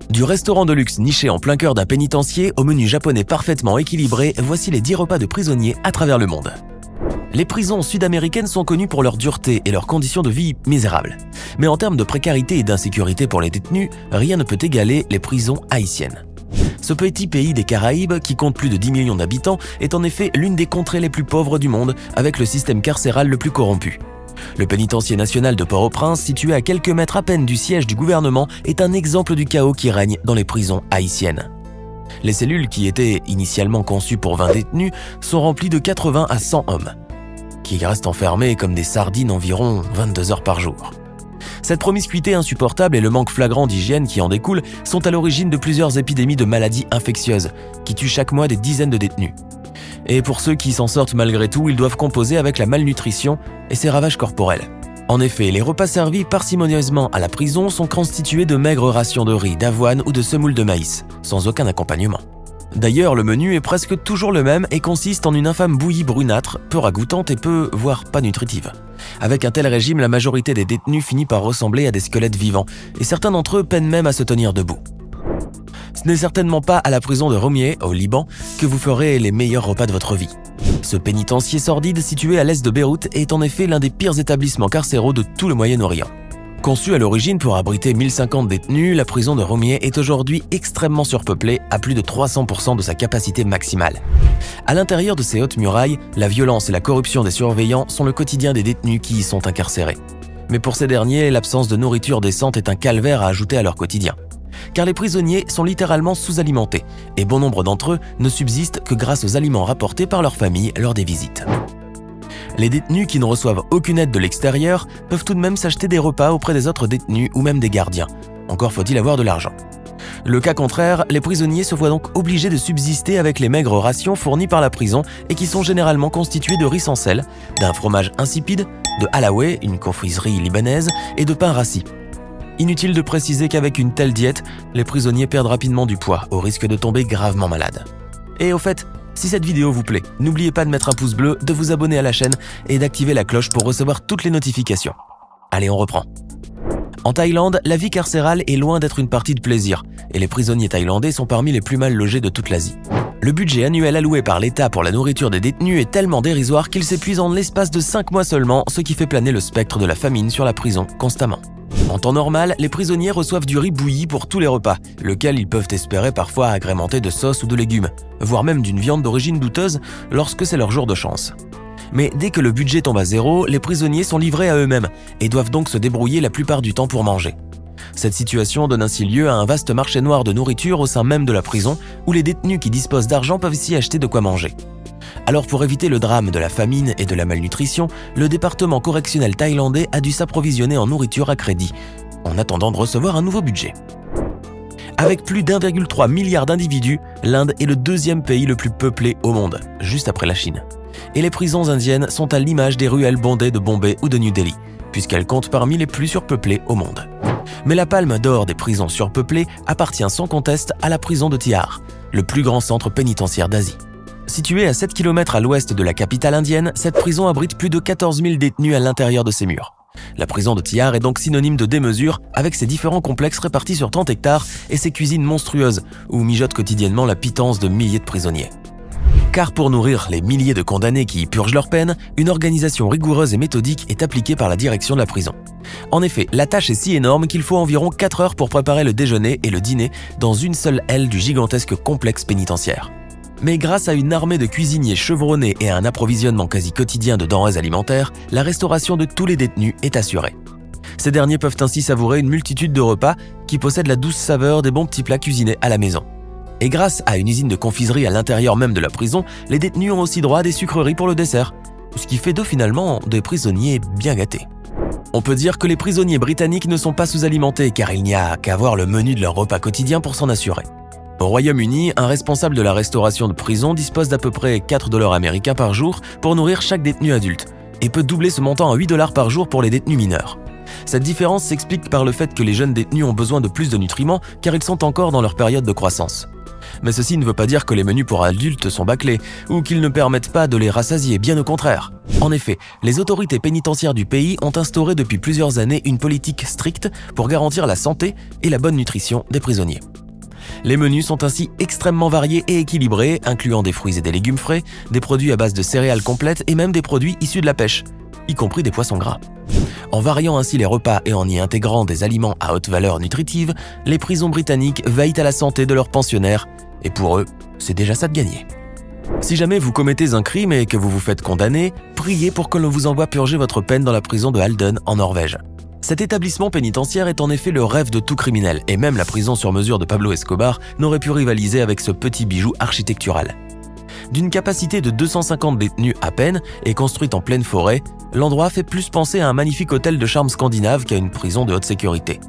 Du restaurant de luxe niché en plein cœur d'un pénitencier au menu japonais parfaitement équilibré, voici les 10 repas de prisonniers à travers le monde. Les prisons sud-américaines sont connues pour leur dureté et leurs conditions de vie misérables. Mais en termes de précarité et d'insécurité pour les détenus, rien ne peut égaler les prisons haïtiennes. Ce petit pays des Caraïbes, qui compte plus de 10 millions d'habitants, est en effet l'une des contrées les plus pauvres du monde, avec le système carcéral le plus corrompu. Le pénitencier national de Port-au-Prince, situé à quelques mètres à peine du siège du gouvernement, est un exemple du chaos qui règne dans les prisons haïtiennes. Les cellules, qui étaient initialement conçues pour 20 détenus, sont remplies de 80 à 100 hommes, qui restent enfermés comme des sardines environ 22 heures par jour. Cette promiscuité insupportable et le manque flagrant d'hygiène qui en découle sont à l'origine de plusieurs épidémies de maladies infectieuses qui tuent chaque mois des dizaines de détenus. Et pour ceux qui s'en sortent malgré tout, ils doivent composer avec la malnutrition et ses ravages corporels. En effet, les repas servis parcimonieusement à la prison sont constitués de maigres rations de riz, d'avoine ou de semoule de maïs, sans aucun accompagnement. D'ailleurs, le menu est presque toujours le même et consiste en une infâme bouillie brunâtre, peu ragoûtante et peu, voire pas nutritive. Avec un tel régime, la majorité des détenus finit par ressembler à des squelettes vivants, et certains d'entre eux peinent même à se tenir debout. Ce n'est certainement pas à la prison de Roumieh, au Liban, que vous ferez les meilleurs repas de votre vie. Ce pénitencier sordide, situé à l'est de Beyrouth, est en effet l'un des pires établissements carcéraux de tout le Moyen-Orient. Conçue à l'origine pour abriter 1050 détenus, la prison de Roumieh est aujourd'hui extrêmement surpeuplée à plus de 300% de sa capacité maximale. À l'intérieur de ces hautes murailles, la violence et la corruption des surveillants sont le quotidien des détenus qui y sont incarcérés. Mais pour ces derniers, l'absence de nourriture décente est un calvaire à ajouter à leur quotidien. Car les prisonniers sont littéralement sous-alimentés, et bon nombre d'entre eux ne subsistent que grâce aux aliments rapportés par leur famille lors des visites. Les détenus qui ne reçoivent aucune aide de l'extérieur peuvent tout de même s'acheter des repas auprès des autres détenus ou même des gardiens. Encore faut-il avoir de l'argent. Le cas contraire, les prisonniers se voient donc obligés de subsister avec les maigres rations fournies par la prison et qui sont généralement constituées de riz sans sel, d'un fromage insipide, de halaoué, une confiserie libanaise, et de pain rassis. Inutile de préciser qu'avec une telle diète, les prisonniers perdent rapidement du poids, au risque de tomber gravement malades. Et au fait, si cette vidéo vous plaît, n'oubliez pas de mettre un pouce bleu, de vous abonner à la chaîne et d'activer la cloche pour recevoir toutes les notifications. Allez, on reprend. En Thaïlande, la vie carcérale est loin d'être une partie de plaisir, et les prisonniers thaïlandais sont parmi les plus mal logés de toute l'Asie. Le budget annuel alloué par l'État pour la nourriture des détenus est tellement dérisoire qu'il s'épuise en l'espace de 5 mois seulement, ce qui fait planer le spectre de la famine sur la prison constamment. En temps normal, les prisonniers reçoivent du riz bouilli pour tous les repas, lequel ils peuvent espérer parfois agrémenter de sauce ou de légumes, voire même d'une viande d'origine douteuse lorsque c'est leur jour de chance. Mais dès que le budget tombe à zéro, les prisonniers sont livrés à eux-mêmes et doivent donc se débrouiller la plupart du temps pour manger. Cette situation donne ainsi lieu à un vaste marché noir de nourriture au sein même de la prison, où les détenus qui disposent d'argent peuvent s'y acheter de quoi manger. Alors pour éviter le drame de la famine et de la malnutrition, le département correctionnel thaïlandais a dû s'approvisionner en nourriture à crédit, en attendant de recevoir un nouveau budget. Avec plus d'1,3 milliard d'individus, l'Inde est le deuxième pays le plus peuplé au monde, juste après la Chine. Et les prisons indiennes sont à l'image des ruelles bondées de Bombay ou de New Delhi, puisqu'elles comptent parmi les plus surpeuplées au monde. Mais la palme d'or des prisons surpeuplées appartient sans conteste à la prison de Tihar, le plus grand centre pénitentiaire d'Asie. Située à 7 km à l'ouest de la capitale indienne, cette prison abrite plus de 14 000 détenus à l'intérieur de ses murs. La prison de Tihar est donc synonyme de démesure, avec ses différents complexes répartis sur 30 hectares et ses cuisines monstrueuses, où mijote quotidiennement la pitance de milliers de prisonniers. Car pour nourrir les milliers de condamnés qui y purgent leur peine, une organisation rigoureuse et méthodique est appliquée par la direction de la prison. En effet, la tâche est si énorme qu'il faut environ 4 heures pour préparer le déjeuner et le dîner dans une seule aile du gigantesque complexe pénitentiaire. Mais grâce à une armée de cuisiniers chevronnés et à un approvisionnement quasi quotidien de denrées alimentaires, la restauration de tous les détenus est assurée. Ces derniers peuvent ainsi savourer une multitude de repas qui possèdent la douce saveur des bons petits plats cuisinés à la maison. Et grâce à une usine de confiserie à l'intérieur même de la prison, les détenus ont aussi droit à des sucreries pour le dessert, ce qui fait d'eux finalement des prisonniers bien gâtés. On peut dire que les prisonniers britanniques ne sont pas sous-alimentés car il n'y a qu'à voir le menu de leur repas quotidien pour s'en assurer. Au Royaume-Uni, un responsable de la restauration de prison dispose d'à peu près 4 $ américains par jour pour nourrir chaque détenu adulte et peut doubler ce montant à 8 $ par jour pour les détenus mineurs. Cette différence s'explique par le fait que les jeunes détenus ont besoin de plus de nutriments car ils sont encore dans leur période de croissance. Mais ceci ne veut pas dire que les menus pour adultes sont bâclés ou qu'ils ne permettent pas de les rassasier, bien au contraire. En effet, les autorités pénitentiaires du pays ont instauré depuis plusieurs années une politique stricte pour garantir la santé et la bonne nutrition des prisonniers. Les menus sont ainsi extrêmement variés et équilibrés, incluant des fruits et des légumes frais, des produits à base de céréales complètes et même des produits issus de la pêche, y compris des poissons gras. En variant ainsi les repas et en y intégrant des aliments à haute valeur nutritive, les prisons britanniques veillent à la santé de leurs pensionnaires, et pour eux, c'est déjà ça de gagné. Si jamais vous commettez un crime et que vous vous faites condamner, priez pour que l'on vous envoie purger votre peine dans la prison de Halden en Norvège. Cet établissement pénitentiaire est en effet le rêve de tout criminel, et même la prison sur mesure de Pablo Escobar n'aurait pu rivaliser avec ce petit bijou architectural. D'une capacité de 250 détenus à peine et construite en pleine forêt, l'endroit fait plus penser à un magnifique hôtel de charme scandinave qu'à une prison de haute sécurité.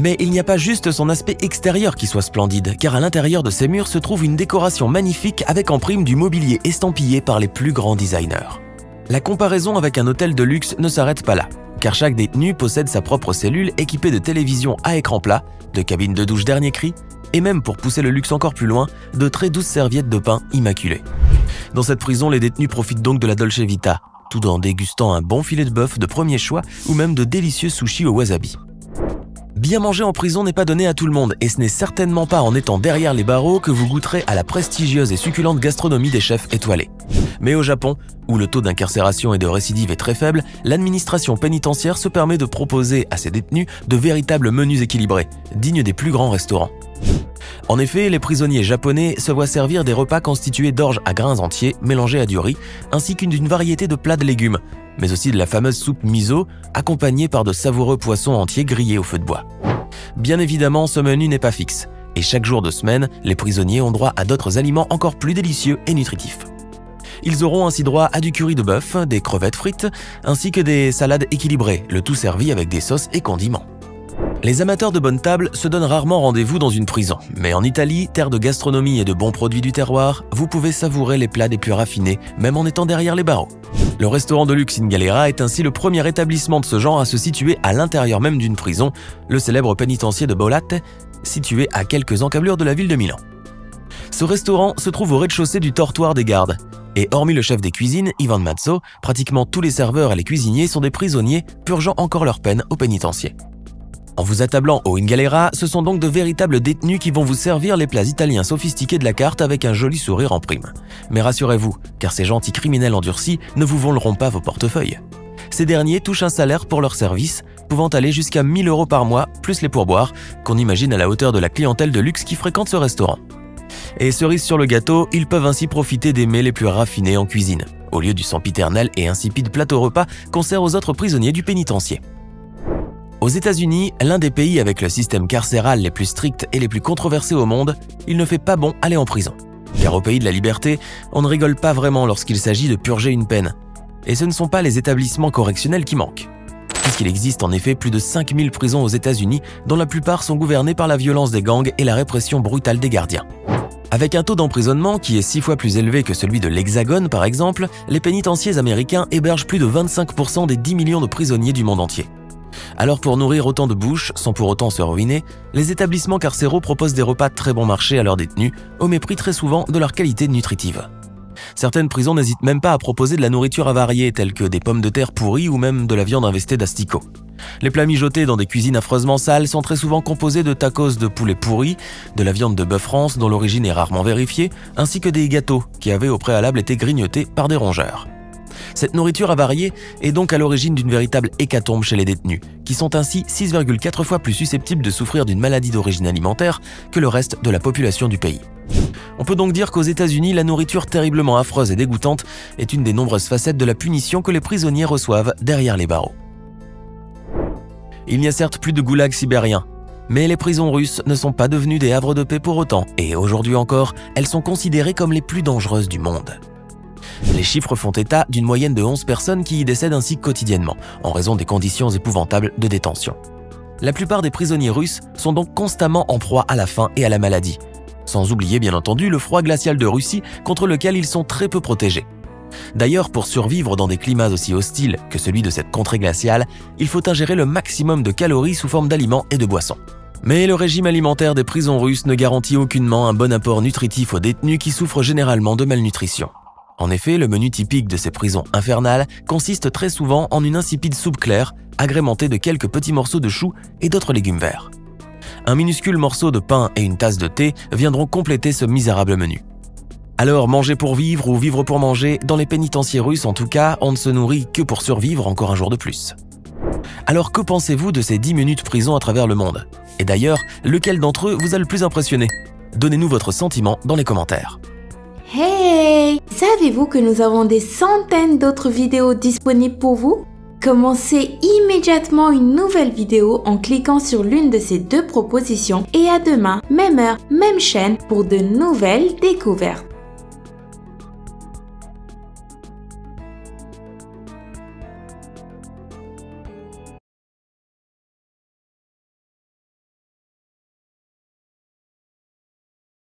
Mais il n'y a pas juste son aspect extérieur qui soit splendide, car à l'intérieur de ces murs se trouve une décoration magnifique avec en prime du mobilier estampillé par les plus grands designers. La comparaison avec un hôtel de luxe ne s'arrête pas là, car chaque détenu possède sa propre cellule équipée de télévisions à écran plat, de cabines de douche dernier cri, et même pour pousser le luxe encore plus loin, de très douces serviettes de pain immaculées. Dans cette prison, les détenus profitent donc de la Dolce Vita, tout en dégustant un bon filet de bœuf de premier choix ou même de délicieux sushis au wasabi. Bien manger en prison n'est pas donné à tout le monde, et ce n'est certainement pas en étant derrière les barreaux que vous goûterez à la prestigieuse et succulente gastronomie des chefs étoilés. Mais au Japon, où le taux d'incarcération et de récidive est très faible, l'administration pénitentiaire se permet de proposer à ses détenus de véritables menus équilibrés, dignes des plus grands restaurants. En effet, les prisonniers japonais se voient servir des repas constitués d'orge à grains entiers mélangés à du riz, ainsi qu'une variété de plats de légumes, mais aussi de la fameuse soupe miso, accompagnée par de savoureux poissons entiers grillés au feu de bois. Bien évidemment, ce menu n'est pas fixe, et chaque jour de semaine, les prisonniers ont droit à d'autres aliments encore plus délicieux et nutritifs. Ils auront ainsi droit à du curry de bœuf, des crevettes frites, ainsi que des salades équilibrées, le tout servi avec des sauces et condiments. Les amateurs de bonne table se donnent rarement rendez-vous dans une prison, mais en Italie, terre de gastronomie et de bons produits du terroir, vous pouvez savourer les plats des plus raffinés, même en étant derrière les barreaux. Le restaurant de luxe In Galera est ainsi le premier établissement de ce genre à se situer à l'intérieur même d'une prison, le célèbre pénitencier de Bollate, situé à quelques encablures de la ville de Milan. Ce restaurant se trouve au rez-de-chaussée du dortoir des gardes, et hormis le chef des cuisines, Ivan Mazzo, pratiquement tous les serveurs et les cuisiniers sont des prisonniers purgeant encore leur peine au pénitencier. En vous attablant au In Galera, ce sont donc de véritables détenus qui vont vous servir les plats italiens sophistiqués de la carte avec un joli sourire en prime. Mais rassurez-vous, car ces gentils criminels endurcis ne vous voleront pas vos portefeuilles. Ces derniers touchent un salaire pour leur service, pouvant aller jusqu'à 1 000 € par mois, plus les pourboires, qu'on imagine à la hauteur de la clientèle de luxe qui fréquente ce restaurant. Et cerise sur le gâteau, ils peuvent ainsi profiter des mets les plus raffinés en cuisine, au lieu du sempiternel et insipide plateau repas qu'on sert aux autres prisonniers du pénitencier. Aux États-Unis, l'un des pays avec le système carcéral les plus stricts et les plus controversés au monde, il ne fait pas bon aller en prison. Car au pays de la liberté, on ne rigole pas vraiment lorsqu'il s'agit de purger une peine. Et ce ne sont pas les établissements correctionnels qui manquent. Puisqu'il existe en effet plus de 5000 prisons aux États-Unis, dont la plupart sont gouvernées par la violence des gangs et la répression brutale des gardiens. Avec un taux d'emprisonnement qui est 6 fois plus élevé que celui de l'Hexagone par exemple, les pénitenciers américains hébergent plus de 25% des 10 millions de prisonniers du monde entier. Alors pour nourrir autant de bouches, sans pour autant se ruiner, les établissements carcéraux proposent des repas très bon marché à leurs détenus, au mépris très souvent de leur qualité nutritive. Certaines prisons n'hésitent même pas à proposer de la nourriture avariée, telle que des pommes de terre pourries ou même de la viande investie d'asticots. Les plats mijotés dans des cuisines affreusement sales sont très souvent composés de tacos de poulet pourri, de la viande de bœuf rance dont l'origine est rarement vérifiée, ainsi que des gâteaux qui avaient au préalable été grignotés par des rongeurs. Cette nourriture avariée est donc à l'origine d'une véritable hécatombe chez les détenus, qui sont ainsi 6,4 fois plus susceptibles de souffrir d'une maladie d'origine alimentaire que le reste de la population du pays. On peut donc dire qu'aux États-Unis, la nourriture terriblement affreuse et dégoûtante est une des nombreuses facettes de la punition que les prisonniers reçoivent derrière les barreaux. Il n'y a certes plus de goulag sibérien, mais les prisons russes ne sont pas devenues des havres de paix pour autant, et aujourd'hui encore, elles sont considérées comme les plus dangereuses du monde. Les chiffres font état d'une moyenne de 11 personnes qui y décèdent ainsi quotidiennement, en raison des conditions épouvantables de détention. La plupart des prisonniers russes sont donc constamment en proie à la faim et à la maladie, sans oublier bien entendu le froid glacial de Russie contre lequel ils sont très peu protégés. D'ailleurs, pour survivre dans des climats aussi hostiles que celui de cette contrée glaciale, il faut ingérer le maximum de calories sous forme d'aliments et de boissons. Mais le régime alimentaire des prisons russes ne garantit aucunement un bon apport nutritif aux détenus qui souffrent généralement de malnutrition. En effet, le menu typique de ces prisons infernales consiste très souvent en une insipide soupe claire, agrémentée de quelques petits morceaux de choux et d'autres légumes verts. Un minuscule morceau de pain et une tasse de thé viendront compléter ce misérable menu. Alors, manger pour vivre ou vivre pour manger, dans les pénitenciers russes en tout cas, on ne se nourrit que pour survivre encore un jour de plus. Alors que pensez-vous de ces 10 minutes prison à travers le monde? Et d'ailleurs, lequel d'entre eux vous a le plus impressionné? Donnez-nous votre sentiment dans les commentaires. Hey! Savez-vous que nous avons des centaines d'autres vidéos disponibles pour vous? Commencez immédiatement une nouvelle vidéo en cliquant sur l'une de ces deux propositions et à demain, même heure, même chaîne pour de nouvelles découvertes.